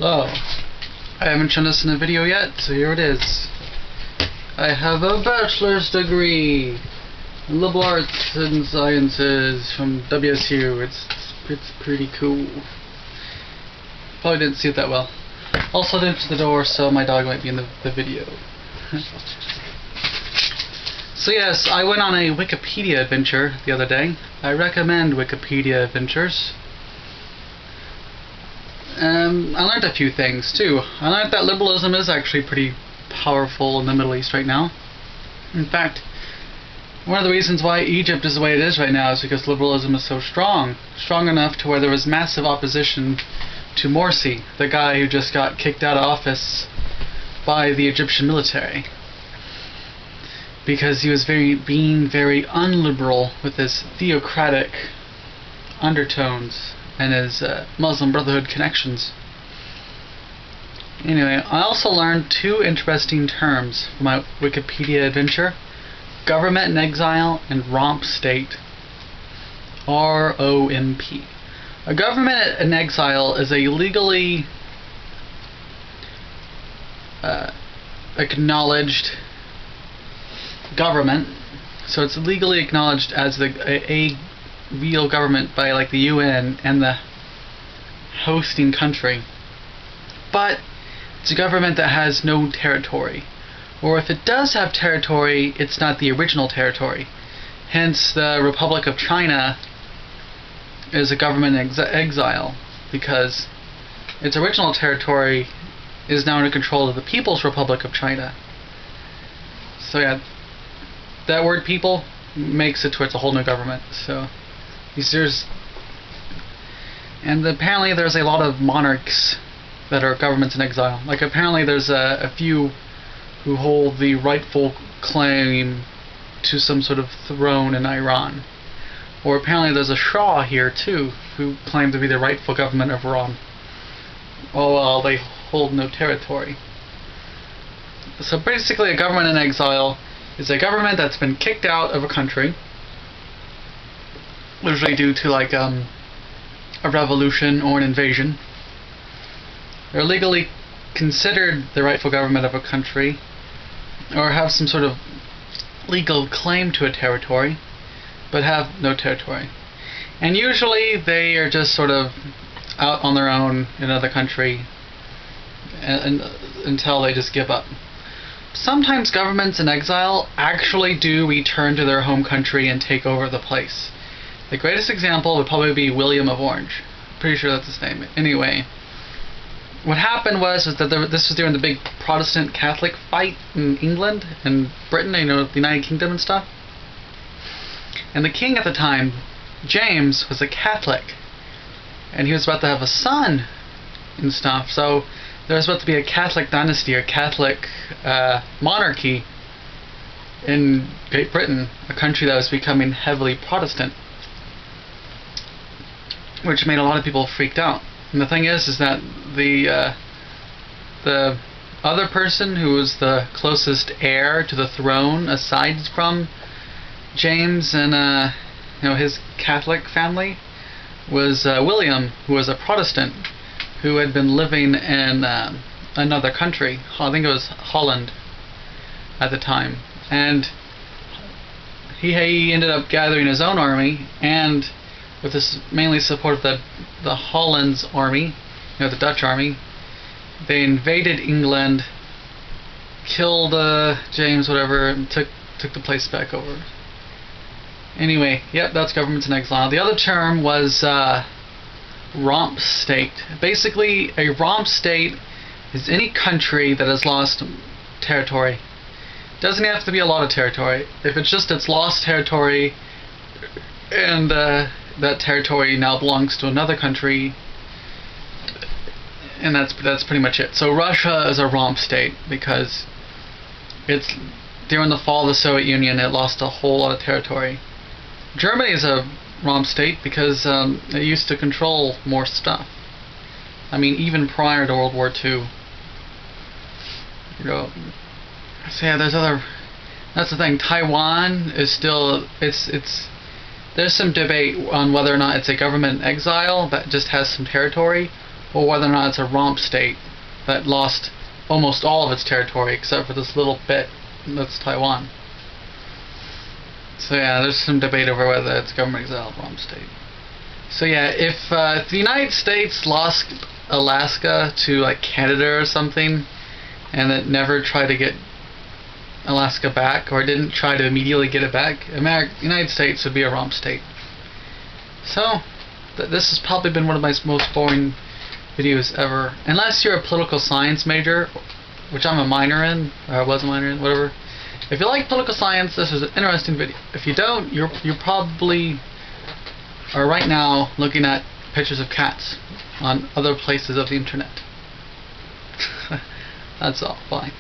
Hello. I haven't shown this in a video yet, so here it is. I have a bachelor's degree in liberal arts and sciences from WSU. It's pretty cool. Probably didn't see it that well. Also I didn't answer the door, so my dog might be in the video. So yes, I went on a Wikipedia adventure the other day. I recommend Wikipedia adventures. I learned a few things too. I learned that liberalism is actually pretty powerful in the Middle East right now. In fact, one of the reasons why Egypt is the way it is right now is because liberalism is so strong. Strong enough to where there was massive opposition to Morsi, the guy who just got kicked out of office by the Egyptian military. Because he was being very unliberal with his theocratic undertones and his Muslim Brotherhood connections. Anyway, I also learned two interesting terms from my Wikipedia adventure: government in exile and romp state. R-O-M-P. A government in exile is a legally acknowledged government, so it's legally acknowledged as a real government by like the UN and the hosting country, but it's a government that has no territory, or if it does have territory, it's not the original territory. Hence the Republic of China is a government in exile, because its original territory is now under control of the People's Republic of China. So yeah, that word people makes it towards a whole new government. So apparently there's a lot of monarchs that are governments in exile. Like apparently there's a few who hold the rightful claim to some sort of throne in Iran. Or apparently there's a Shah here too, who claim to be the rightful government of Iran. Well, they hold no territory. So basically a government in exile is a government that's been kicked out of a country, usually due to like a revolution or an invasion. They're legally considered the rightful government of a country, or have some sort of legal claim to a territory, but have no territory. And usually they are just sort of out on their own in another country until they just give up. Sometimes governments in exile actually do return to their home country and take over the place. The greatest example would probably be William of Orange. Pretty sure that's his name. Anyway, what happened was that this was during the big Protestant Catholic fight in England and Britain, the United Kingdom and stuff. And the king at the time, James, was a Catholic, and he was about to have a son and stuff. So there was about to be a Catholic dynasty or Catholic monarchy in Great Britain, a country that was becoming heavily Protestant, which made a lot of people freaked out. And the thing is that the other person who was the closest heir to the throne, aside from James and his Catholic family, was William, who was a Protestant, who had been living in another country. I think it was Holland at the time. And he ended up gathering his own army, and with this mainly support of the Holland's army, the Dutch army, they invaded England, killed James, whatever, and took the place back over. Anyway, yep, that's governments in exile. The other term was romp state. Basically, a romp state is any country that has lost territory. Doesn't have to be a lot of territory. If it's just its lost territory and that territory now belongs to another country, and that's pretty much it. So Russia is a romp state because it's during the fall of the Soviet Union, it lost a whole lot of territory. Germany is a romp state because it used to control more stuff. I mean, even prior to World War II. So yeah, that's the thing. Taiwan is still, there's some debate on whether or not it's a government in exile that just has some territory, or whether or not it's a Rump state that lost almost all of its territory except for this little bit that's Taiwan. So yeah, there's some debate over whether it's a government exile or Rump state. So yeah, if the United States lost Alaska to like Canada or something, and it never tried to get Alaska back, or didn't try to immediately get it back, United States would be a Rump state. So this has probably been one of my most boring videos ever, unless you're a political science major, which I'm a minor in, or I was a minor in, whatever. If you like political science, this is an interesting video. If you don't, you probably are right now looking at pictures of cats on other places of the internet. That's all. Bye.